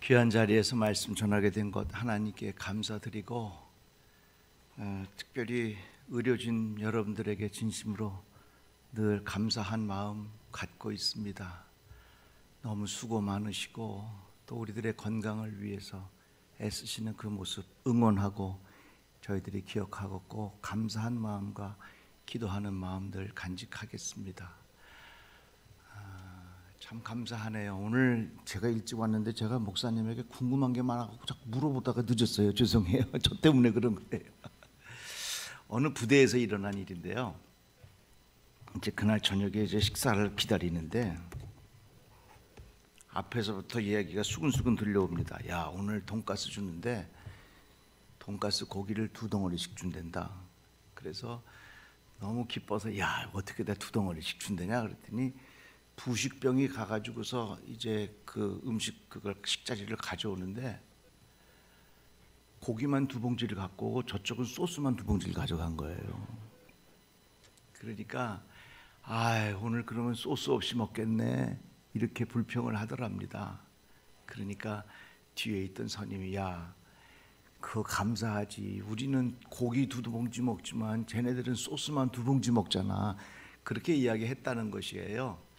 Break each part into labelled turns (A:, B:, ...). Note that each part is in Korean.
A: 귀한 자리에서 말씀 전하게 된 것 하나님께 감사드리고 특별히 의료진 여러분들에게 진심으로 늘 감사한 마음 갖고 있습니다. 너무 수고 많으시고 또 우리들의 건강을 위해서 애쓰시는 그 모습 응원하고 저희들이 기억하고 꼭 감사한 마음과 기도하는 마음들 간직하겠습니다. 참 감사하네요. 오늘 제가 일찍 왔는데 제가 목사님에게 궁금한 게 많아서 자꾸 물어보다가 늦었어요. 죄송해요. 저 때문에 그런 거예요. 어느 부대에서 일어난 일인데요. 이제 그날 저녁에 이제 식사를 기다리는데 앞에서부터 이야기가 수근수근 들려옵니다. 야, 오늘 돈가스 주는데 돈가스 고기를 2덩어리씩 준댄다. 그래서 너무 기뻐서 야, 어떻게 다 2덩어리씩 준대냐 그랬더니 부식병이 가가지고서 이제 그 음식 그걸 식자리를 가져오는데 고기만 2봉지를 갖고 오고 저쪽은 소스만 2봉지를 가져간 거예요. 그러니까 오늘 그러면 소스 없이 먹겠네 이렇게 불평을 하더랍니다. 그러니까 뒤에 있던 선임이 야, 그거 감사하지. 우리는 고기 2봉지 먹지만 쟤네들은 소스만 2봉지 먹잖아. 그렇게 이야기했다는 것이에요.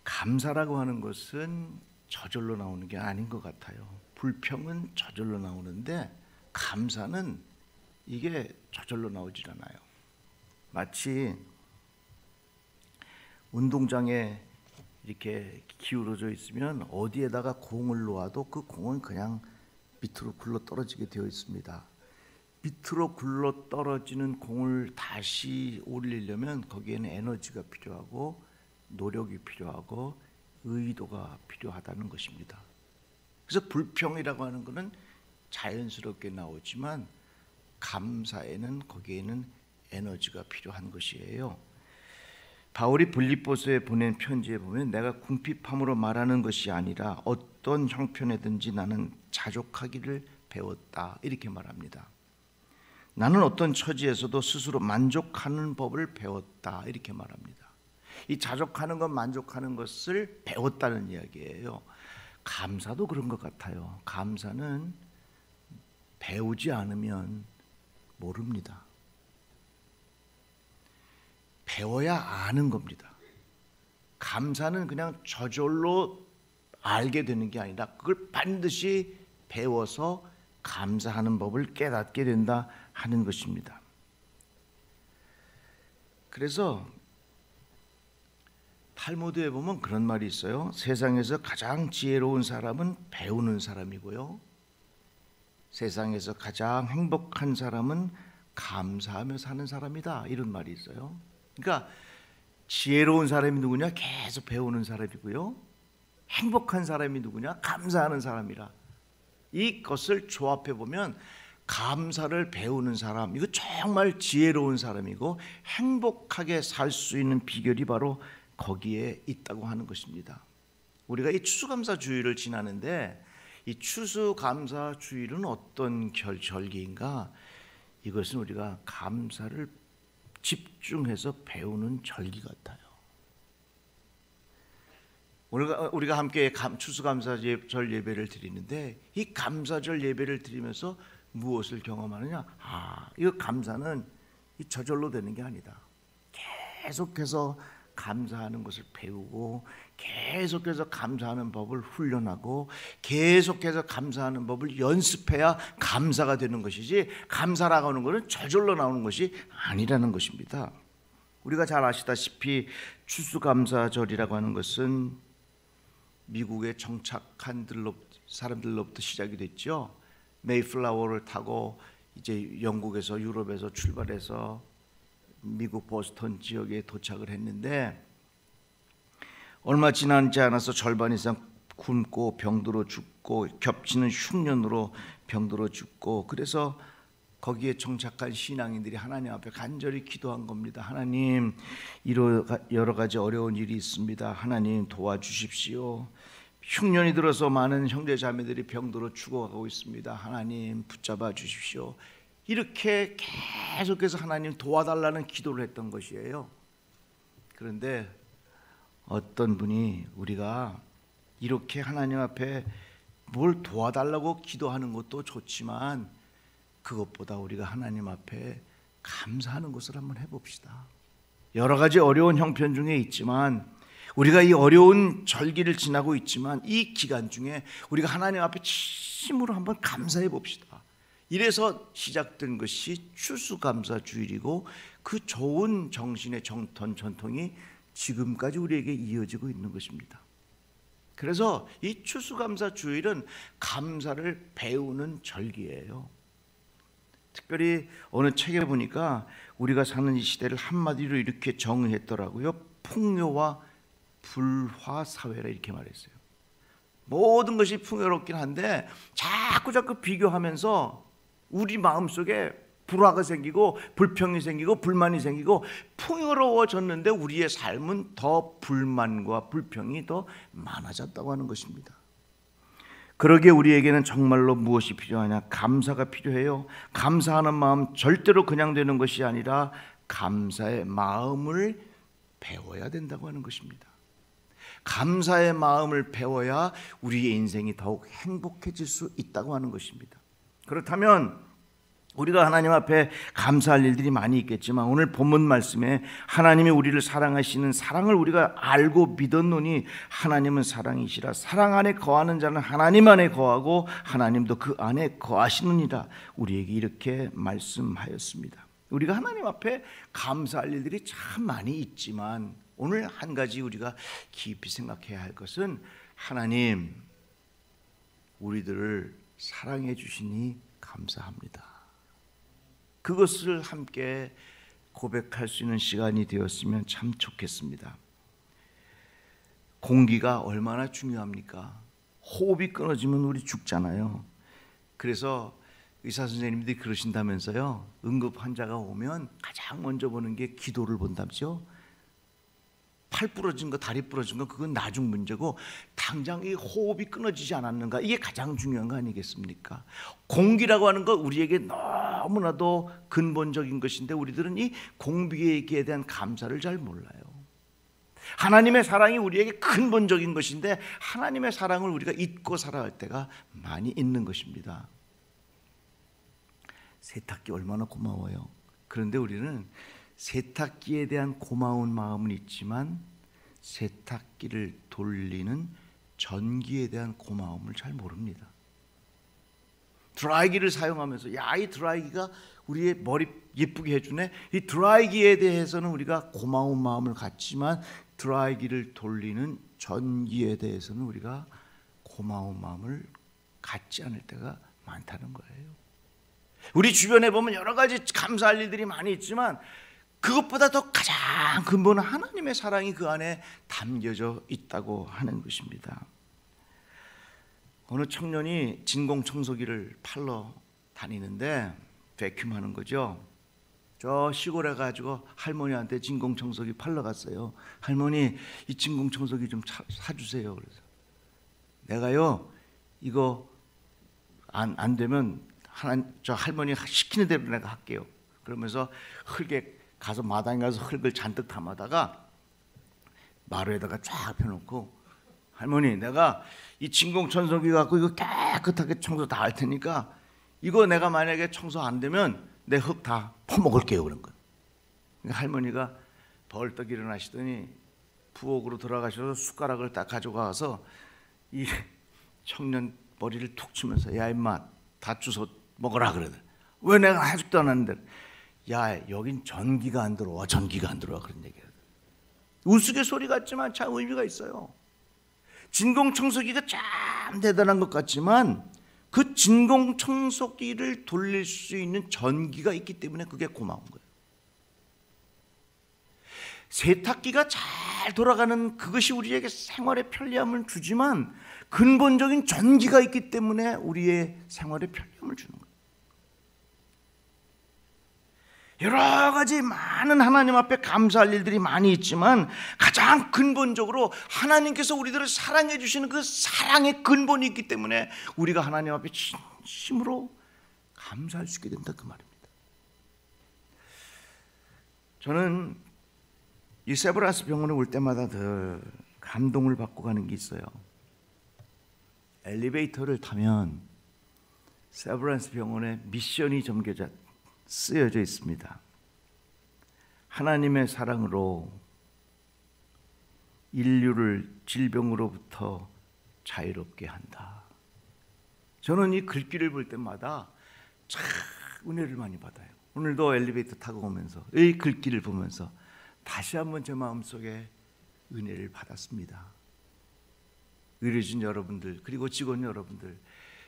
A: 감사라고 하는 것은 저절로 나오는 게 아닌 것 같아요. 불평은 저절로 나오는데 감사는 이게 저절로 나오질 않아요. 마치 운동장에 이렇게 기울어져 있으면 어디에다가 공을 놓아도 그 공은 그냥 밑으로 굴러 떨어지게 되어 있습니다. 밑으로 굴러 떨어지는 공을 다시 올리려면 거기에는 에너지가 필요하고 노력이 필요하고 의도가 필요하다는 것입니다. 그래서 불평이라고 하는 것은 자연스럽게 나오지만 감사에는 거기에는 에너지가 필요한 것이에요. 바울이 빌립보서에 보낸 편지에 보면 내가 궁핍함으로 말하는 것이 아니라 어떤 형편에든지 나는 자족하기를 배웠다 이렇게 말합니다. 나는 어떤 처지에서도 스스로 만족하는 법을 배웠다 이렇게 말합니다. 이 자족하는 것, 만족하는 것을 배웠다는 이야기예요. 감사도 그런 것 같아요. 감사는 배우지 않으면 모릅니다. 배워야 아는 겁니다. 감사는 그냥 저절로 알게 되는 게 아니라 그걸 반드시 배워서 감사하는 법을 깨닫게 된다 하는 것입니다. 그래서 탈무드에 보면 그런 말이 있어요. 세상에서 가장 지혜로운 사람은 배우는 사람이고요, 세상에서 가장 행복한 사람은 감사하며 사는 사람이다 이런 말이 있어요. 그러니까 지혜로운 사람이 누구냐? 계속 배우는 사람이고요, 행복한 사람이 누구냐? 감사하는 사람이라. 이것을 조합해 보면 감사를 배우는 사람, 이거 정말 지혜로운 사람이고 행복하게 살 수 있는 비결이 바로 거기에 있다고 하는 것입니다. 우리가 이 추수감사주일을 지나는데 이 추수감사주일은 어떤 절기인가? 이것은 우리가 감사를 집중해서 배우는 절기 같아요. 우리가 함께 추수감사절 예배를 드리는데 이 감사절 예배를 드리면서 무엇을 경험하느냐? 이거 감사는 저절로 되는 게 아니다. 계속해서 감사하는 것을 배우고 계속해서 감사하는 법을 훈련하고 계속해서 감사하는 법을 연습해야 감사가 되는 것이지 감사라고 하는 것은 저절로 나오는 것이 아니라는 것입니다. 우리가 잘 아시다시피 추수감사절이라고 하는 것은 미국에 정착한 사람들로부터 시작이 됐죠. 메이플라워를 타고 이제 영국에서 유럽에서 출발해서 미국 보스턴 지역에 도착을 했는데 얼마 지나지 않아서 절반 이상 굶고 병들어 죽고 겹치는 흉년으로 병들어 죽고, 그래서 거기에 정착한 신앙인들이 하나님 앞에 간절히 기도한 겁니다. 하나님, 여러 가지 어려운 일이 있습니다. 하나님 도와주십시오. 흉년이 들어서 많은 형제 자매들이 병들어 죽어가고 있습니다. 하나님 붙잡아 주십시오. 이렇게 계속해서 하나님 도와달라는 기도를 했던 것이에요. 그런데 어떤 분이 우리가 이렇게 하나님 앞에 뭘 도와달라고 기도하는 것도 좋지만 그것보다 우리가 하나님 앞에 감사하는 것을 한번 해봅시다. 여러 가지 어려운 형편 중에 있지만 우리가 이 어려운 절기를 지나고 있지만 이 기간 중에 우리가 하나님 앞에 진심으로 한번 감사해 봅시다. 이래서 시작된 것이 추수감사주일이고 그 좋은 정신의 전통이 지금까지 우리에게 이어지고 있는 것입니다. 그래서 이 추수감사주일은 감사를 배우는 절기예요. 특별히 어느 책에 보니까 우리가 사는 이 시대를 한마디로 이렇게 정의했더라고요. 풍요와 불화 사회라 이렇게 말했어요. 모든 것이 풍요롭긴 한데 자꾸 비교하면서 우리 마음속에 불화가 생기고 불평이 생기고 불만이 생기고 풍요로워졌는데 우리의 삶은 더 불만과 불평이 더 많아졌다고 하는 것입니다. 그러기에 우리에게는 정말로 무엇이 필요하냐? 감사가 필요해요. 감사하는 마음 절대로 그냥 되는 것이 아니라 감사의 마음을 배워야 된다고 하는 것입니다. 감사의 마음을 배워야 우리의 인생이 더욱 행복해질 수 있다고 하는 것입니다. 그렇다면 우리가 하나님 앞에 감사할 일들이 많이 있겠지만 오늘 본문 말씀에 하나님이 우리를 사랑하시는 사랑을 우리가 알고 믿었노니 하나님은 사랑이시라. 사랑 안에 거하는 자는 하나님 안에 거하고 하나님도 그 안에 거하시느니라. 우리에게 이렇게 말씀하였습니다. 우리가 하나님 앞에 감사할 일들이 참 많이 있지만 오늘 한 가지 우리가 깊이 생각해야 할 것은 하나님 우리들을 사랑해 주시니 감사합니다. 그것을 함께 고백할 수 있는 시간이 되었으면 참 좋겠습니다. 공기가 얼마나 중요합니까? 호흡이 끊어지면 우리 죽잖아요. 그래서 의사 선생님들이 그러신다면서요. 응급 환자가 오면 가장 먼저 보는 게 기도를 본다면서요. 팔 부러진 거, 다리 부러진 거 그건 나중 문제고 당장 이 호흡이 끊어지지 않았는가 이게 가장 중요한 거 아니겠습니까? 공기라고 하는 거 우리에게 너무나도 근본적인 것인데 우리들은 이 공기에 대한 감사를 잘 몰라요. 하나님의 사랑이 우리에게 근본적인 것인데 하나님의 사랑을 우리가 잊고 살아갈 때가 많이 있는 것입니다. 세탁기 얼마나 고마워요. 그런데 우리는 세탁기에 대한 고마운 마음은 있지만 세탁기를 돌리는 전기에 대한 고마움을 잘 모릅니다. 드라이기를 사용하면서 야, 이 드라이기가 우리의 머리 예쁘게 해주네. 이 드라이기에 대해서는 우리가 고마운 마음을 갖지만 드라이기를 돌리는 전기에 대해서는 우리가 고마운 마음을 갖지 않을 때가 많다는 거예요. 우리 주변에 보면 여러 가지 감사할 일들이 많이 있지만 그것보다 더 가장 근본은 하나님의 사랑이 그 안에 담겨져 있다고 하는 것입니다. 어느 청년이 진공청소기를 팔러 다니는데 베큐um하는 거죠. 저 시골에 가지고 할머니한테 진공청소기 팔러 갔어요. 할머니 이 진공청소기 좀 사주세요. 그래서 내가요 이거 안 되면 저 할머니 시키는 대로 내가 할게요. 그러면서 흙에 가서 마당에 가서 흙을 잔뜩 담아다가 마루에다가 쫙 펴놓고 할머니 내가 이 진공청소기 갖고 이거 깨끗하게 청소 다 할 테니까 이거 내가 만약에 청소 안 되면 내 흙 다 퍼먹을게요 그런 거예요. 그러니까 할머니가 벌떡 일어나시더니 부엌으로 들어가셔서 숟가락을 딱 가져가서 이 청년 머리를 툭 치면서 야 임마 다 주워 먹어라 그러더니 왜 내가 해주지도 않았는데 야 여긴 전기가 안 들어와 전기가 안 들어와 그런 얘기예요. 우스갯소리 같지만 참 의미가 있어요. 진공청소기가 참 대단한 것 같지만 그 진공청소기를 돌릴 수 있는 전기가 있기 때문에 그게 고마운 거예요. 세탁기가 잘 돌아가는 그것이 우리에게 생활에 편리함을 주지만 근본적인 전기가 있기 때문에 우리의 생활에 편리함을 주는 거예요. 여러 가지 많은 하나님 앞에 감사할 일들이 많이 있지만 가장 근본적으로 하나님께서 우리들을 사랑해 주시는 그 사랑의 근본이 있기 때문에 우리가 하나님 앞에 진심으로 감사할 수 있게 된다 그 말입니다. 저는 이 세브란스 병원에 올 때마다 더 감동을 받고 가는 게 있어요. 엘리베이터를 타면 세브란스 병원에 미션이 쓰여져 있습니다. 하나님의 사랑으로 인류를 질병으로부터 자유롭게 한다. 저는 이 글귀를 볼 때마다 참 은혜를 많이 받아요. 오늘도 엘리베이터 타고 오면서 이 글귀를 보면서 다시 한번 제 마음속에 은혜를 받았습니다. 의료진 여러분들, 그리고 직원 여러분들,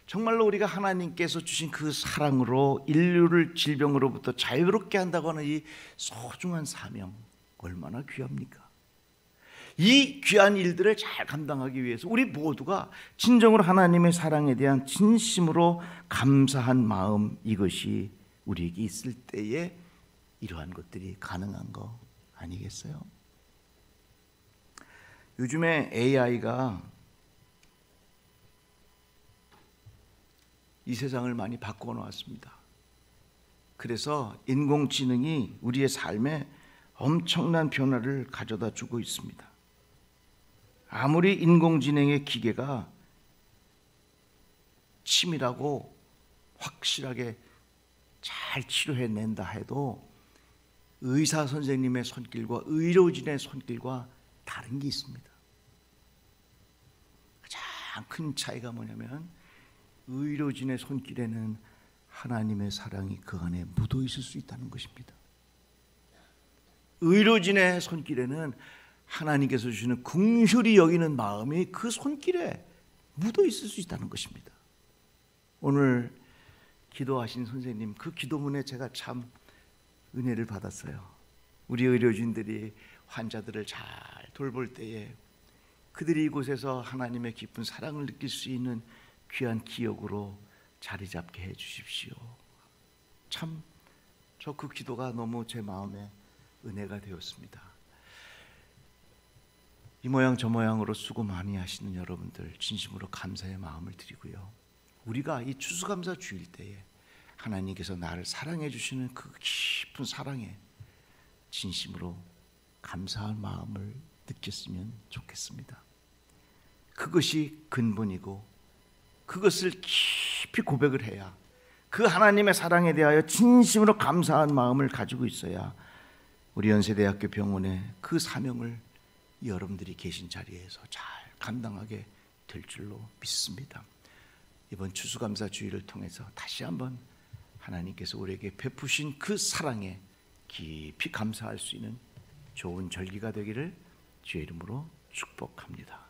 A: 정말로 우리가 하나님께서 주신 그 사랑으로 인류를 질병으로부터 자유롭게 한다고 하는 이 소중한 사명, 얼마나 귀합니까? 이 귀한 일들을 잘 감당하기 위해서 우리 모두가 진정으로 하나님의 사랑에 대한 진심으로 감사한 마음, 이것이 우리에게 있을 때에 이러한 것들이 가능한 거 아니겠어요? 요즘에 AI가 이 세상을 많이 바꿔 놓았습니다. 그래서 인공지능이 우리의 삶에 엄청난 변화를 가져다 주고 있습니다. 아무리 인공지능의 기계가 치밀하고 확실하게 잘 치료해낸다 해도 의사 선생님의 손길과 의료진의 손길과 다른 게 있습니다. 가장 큰 차이가 뭐냐면 의료진의 손길에는 하나님의 사랑이 그 안에 묻어 있을 수 있다는 것입니다. 의료진의 손길에는 하나님께서 주시는 긍휼히 여기는 마음이 그 손길에 묻어 있을 수 있다는 것입니다. 오늘 기도하신 선생님, 그 기도문에 제가 참 은혜를 받았어요. 우리 의료진들이 환자들을 잘 돌볼 때에 그들이 이곳에서 하나님의 깊은 사랑을 느낄 수 있는 귀한 기억으로 자리 잡게 해 주십시오. 참 저 그 기도가 너무 제 마음에 은혜가 되었습니다. 이 모양 저 모양으로 수고 많이 하시는 여러분들 진심으로 감사의 마음을 드리고요. 우리가 이 추수감사 주일 때에 하나님께서 나를 사랑해 주시는 그 깊은 사랑에 진심으로 감사한 마음을 느꼈으면 좋겠습니다. 그것이 근본이고 그것을 깊이 고백을 해야, 그 하나님의 사랑에 대하여 진심으로 감사한 마음을 가지고 있어야 우리 연세대학교 병원의 그 사명을 여러분들이 계신 자리에서 잘 감당하게 될 줄로 믿습니다. 이번 추수감사 주일을 통해서 다시 한번 하나님께서 우리에게 베푸신 그 사랑에 깊이 감사할 수 있는 좋은 절기가 되기를 주의 이름으로 축복합니다.